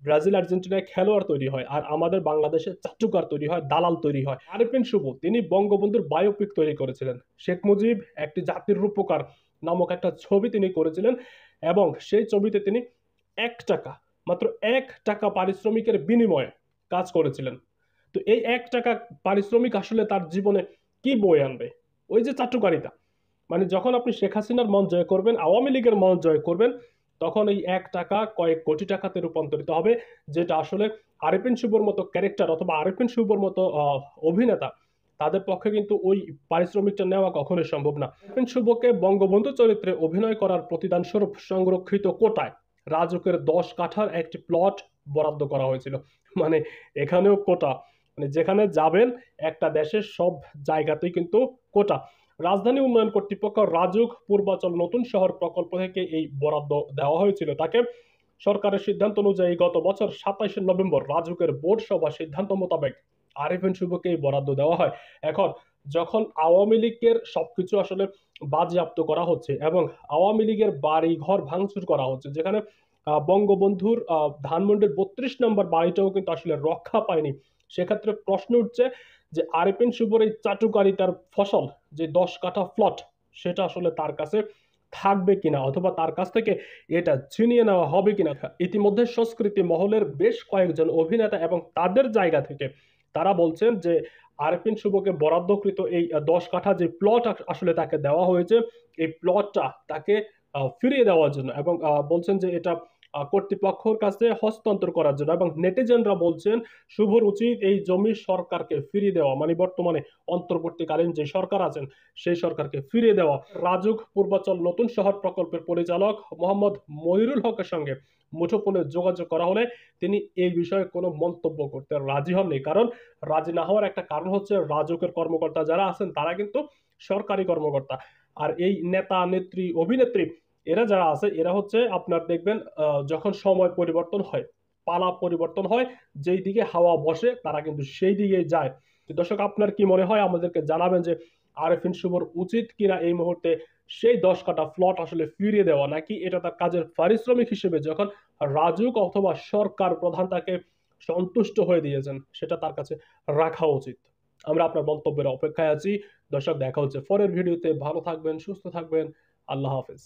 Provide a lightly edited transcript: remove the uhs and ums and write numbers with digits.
Brazil আর্জেন্টিনায় খেলোয়াড় তৈরি হয়, আর আমাদের বাংলাদেশে চাটুকার তৈরি হয়, দালাল তৈরি হয়। আরিফিন শুভ তিনি বঙ্গবন্ধুর বায়োপিক তৈরি করেছিলেন। শেখ মুজিব একটি জাতির রূপকার নামক একটা ছবি তিনি করেছিলেন, এবং সেই ছবিতে তিনি 1 টাকা, মাত্র 1 টাকা পারিশ্রমিকের বিনিময়ে কাজ করেছিলেন। তো এই 1 টাকা পারিশ্রমিক আসলে তার জীবনে কি বয়ে আনবে? ওই যে চাটুকারিতা। মানে যখন আপনি শেখ হাসিনার মন জয় করবেন, আওয়ামী লীগের মন জয় করবেন, তখন এই 1 টাকা কয়েক কোটি টাকাতে রূপান্তরিত হবে, যেটা আসলে আরিফিন শুভর মতো ক্যারেক্টার অথবা আরিফিন শুভর মতো অভিনেতা, তাদের পক্ষে কিন্তু ওই পারিশ্রমিকটা নেওয়া কখনোই সম্ভব না। আরিফিন শুভকে বঙ্গবন্ধু চরিত্রে অভিনয় করার প্রতিদান স্বরূপ সংরক্ষিত কোটায় রাজুকের 10 কাঠার একটি প্লট বরাদ্দ করা হয়েছিল। মানে এখানেও কোটা, মানে যেখানে যাবেন একটা দেশের সব জায়গাতেই কিন্তু কোটা। রাজধানী উন্নয়ন কর্তৃপক্ষ রাজুক পূর্বাচল নতুন শহর প্রকল্প থেকে এই বরাদ্দ দেওয়া হয়েছিল তাকে। সরকারের সিদ্ধান্ত অনুযায়ী গত বছর 27শে নভেম্বর রাজুকের বোর্ড সভা সিদ্ধান্ত মোতাবেক আরিফিন শুভকে এই বরাদ্দ দেওয়া হয়। এখন যখন আওয়ামী লীগের সবকিছু আসলে বাজেয়াপ্ত করা হচ্ছে এবং আওয়ামী লীগের বাড়ি ঘর ভাঙচুর করা হচ্ছে, যেখানে বঙ্গবন্ধুর ধানমন্ডির 32 নম্বর বাড়িটাও কিন্তু আসলে রক্ষা পায়নি, সেক্ষেত্রে প্রশ্ন উঠছে যে আরিফিন শুভর এই চাটুকারিতার ফসল, যে 10 কাঠা প্লট, সেটা আসলে তার কাছে থাকবে কিনা, অথবা তার কাছ থেকে এটা ছিনিয়ে নেওয়া হবে কিনা। ইতিমধ্যে সংস্কৃতি মহলের বেশ কয়েকজন অভিনেতা এবং তাদের জায়গা থেকে তারা বলছেন যে আরিফিন শুভকে বরাদ্দকৃত এই 10 কাঠা যে প্লট আসলে তাকে দেওয়া হয়েছে, এই প্লটটা তাকে ফিরিয়ে দেওয়ার জন্য, এবং বলছেন যে এটা কর্তৃপক্ষের কাছে হস্তান্তর করার জন্য। এবং নেটিজেনরা বলছেন শুভর উচিত এই জমি সরকারকে ফিরিয়ে দেওয়া, মানে বর্তমানে অন্তর্বর্তীকালীন যে সরকার আছেন সেই সরকারকে ফিরিয়ে দেওয়া। রাজুক পূর্বাচল নতুন শহর প্রকল্পের পরিচালক মোহাম্মদ মনিরুল হকের সঙ্গে মুঠোফোনে যোগাযোগ করা হলে তিনি এই বিষয়ে কোনো মন্তব্য করতে রাজি হননি। কারণ রাজি না হওয়ার একটা কারণ হচ্ছে রাজুকের কর্মকর্তা যারা আছেন তারা কিন্তু সরকারি কর্মকর্তা, আর এই নেতা নেত্রী অভিনেত্রী এরা যারা আছে এরা হচ্ছে আপনার দেখবেন যখন সময় পরিবর্তন হয়, পালা পরিবর্তন হয়, যেই দিকে হাওয়া বসে তারা কিন্তু সেই দিকে যায়। তো দর্শক, আপনার কি মনে হয় আমাদেরকে জানাবেন যে আরিফিন শুভর উচিত কিনা এই মুহূর্তে সেই 10 কাঠা প্লট আসলে ফিরিয়ে দেওয়া, নাকি এটা তার কাজের পারিশ্রমিক হিসেবে যখন রাজুক অথবা সরকার প্রধান তাকে সন্তুষ্ট হয়ে দিয়েছেন সেটা তার কাছে রাখা উচিত? আমরা আপনার মন্তব্যের অপেক্ষায় আছি। দর্শক, দেখা হচ্ছে পরের ভিডিওতে। ভালো থাকবেন, সুস্থ থাকবেন। আল্লাহ হাফেজ।